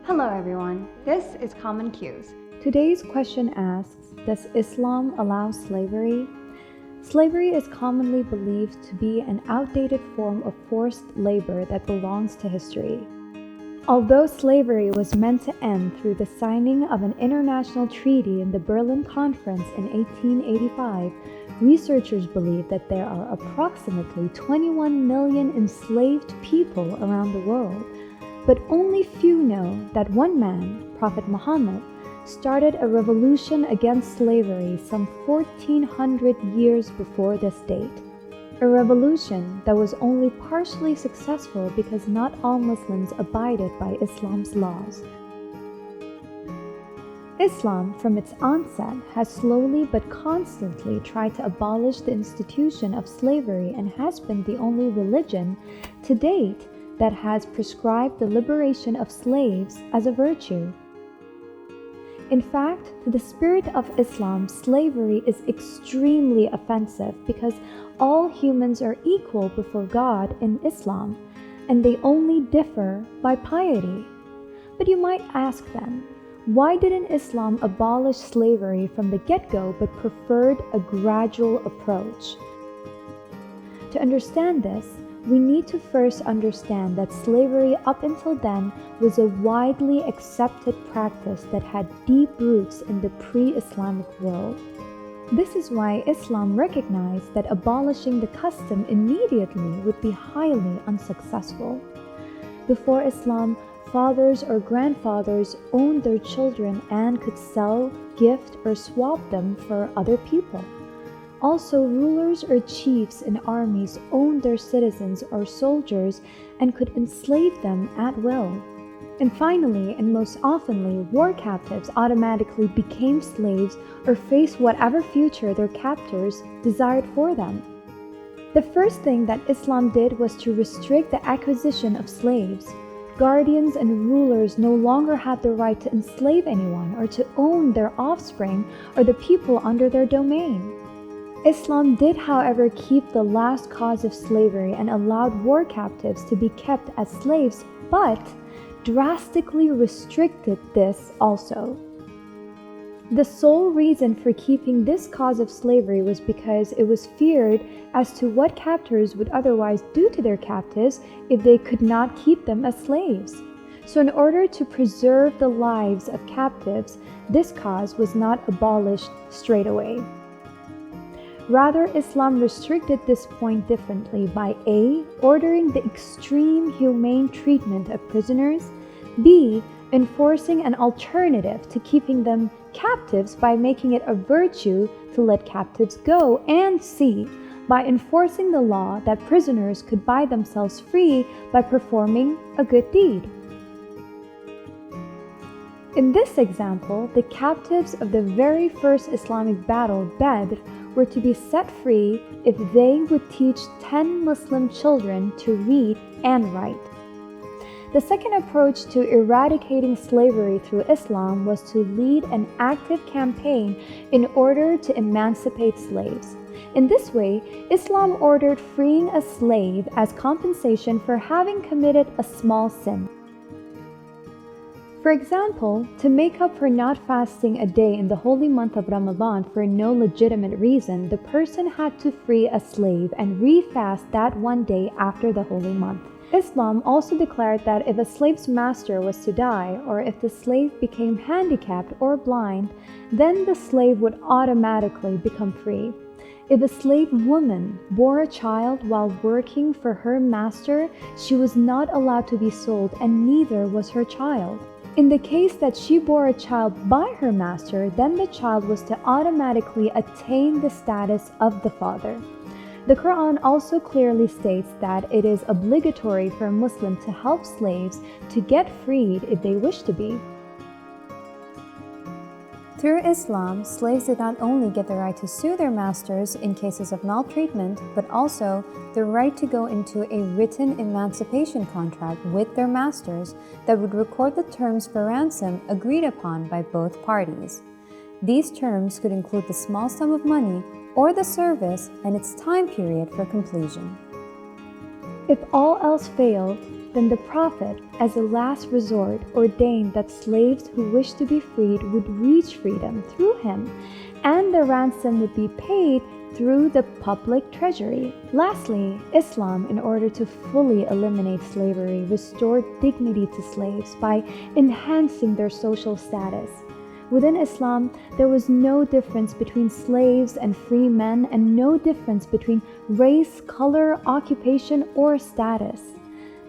Hello everyone, this is Common Cues. Today's question asks, does Islam allow slavery? Slavery is commonly believed to be an outdated form of forced labor that belongs to history. Although slavery was meant to end through the signing of an international treaty in the Berlin Conference in 1885, researchers believe that there are approximately 21 million enslaved people around the world. But only few know that one man, Prophet Muhammad, started a revolution against slavery some 1400 years before this date. A revolution that was only partially successful because not all Muslims abided by Islam's laws. Islam, from its onset, has slowly but constantly tried to abolish the institution of slavery and has been the only religion, to date, that has prescribed the liberation of slaves as a virtue. In fact, to the spirit of Islam, slavery is extremely offensive because all humans are equal before God in Islam, and they only differ by piety. But you might ask then, why didn't Islam abolish slavery from the get-go but preferred a gradual approach? To understand this, we need to first understand that slavery up until then was a widely accepted practice that had deep roots in the pre-Islamic world. This is why Islam recognized that abolishing the custom immediately would be highly unsuccessful. Before Islam, fathers or grandfathers owned their children and could sell, gift, or swap them for other people. Also, rulers or chiefs in armies owned their citizens or soldiers and could enslave them at will. And finally, and most oftenly, war captives automatically became slaves or faced whatever future their captors desired for them. The first thing that Islam did was to restrict the acquisition of slaves. Guardians and rulers no longer had the right to enslave anyone or to own their offspring or the people under their domain. Islam did, however, keep the last cause of slavery and allowed war captives to be kept as slaves, but drastically restricted this also. The sole reason for keeping this cause of slavery was because it was feared as to what captors would otherwise do to their captives if they could not keep them as slaves. So in order to preserve the lives of captives, this cause was not abolished straight away. Rather, Islam restricted this point differently by A. Ordering the extreme humane treatment of prisoners, B. Enforcing an alternative to keeping them captives by making it a virtue to let captives go, and C. By enforcing the law that prisoners could buy themselves free by performing a good deed. In this example, the captives of the very first Islamic battle, Badr, were to be set free if they would teach 10 Muslim children to read and write. The second approach to eradicating slavery through Islam was to lead an active campaign in order to emancipate slaves. In this way, Islam ordered freeing a slave as compensation for having committed a small sin. For example, to make up for not fasting a day in the holy month of Ramadan for no legitimate reason, the person had to free a slave and refast that one day after the holy month. Islam also declared that if a slave's master was to die, or if the slave became handicapped or blind, then the slave would automatically become free. If a slave woman bore a child while working for her master, she was not allowed to be sold, and neither was her child. In the case that she bore a child by her master, then the child was to automatically attain the status of the father. The Quran also clearly states that it is obligatory for a Muslim to help slaves to get freed if they wish to be. Through Islam, slaves did not only get the right to sue their masters in cases of maltreatment, but also the right to go into a written emancipation contract with their masters that would record the terms for ransom agreed upon by both parties. These terms could include the small sum of money or the service and its time period for completion. If all else failed, then the Prophet, as a last resort, ordained that slaves who wished to be freed would reach freedom through him, and the ransom would be paid through the public treasury. Lastly, Islam, in order to fully eliminate slavery, restored dignity to slaves by enhancing their social status. Within Islam, there was no difference between slaves and free men, and no difference between race, color, occupation, or status.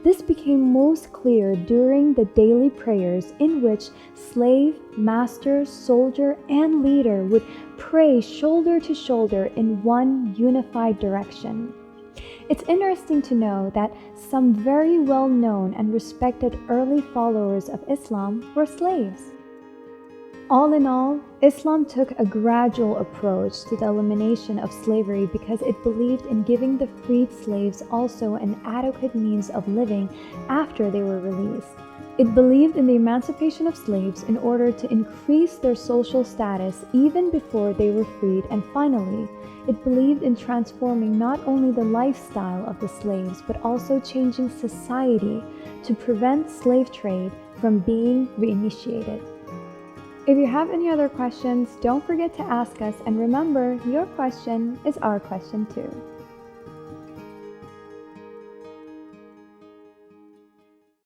This became most clear during the daily prayers in which slave, master, soldier, and leader would pray shoulder to shoulder in one unified direction. It's interesting to know that some very well-known and respected early followers of Islam were slaves. All in all, Islam took a gradual approach to the elimination of slavery because it believed in giving the freed slaves also an adequate means of living after they were released. It believed in the emancipation of slaves in order to increase their social status even before they were freed, and finally, it believed in transforming not only the lifestyle of the slaves but also changing society to prevent slave trade from being reinitiated. If you have any other questions, don't forget to ask us, and remember, your question is our question too.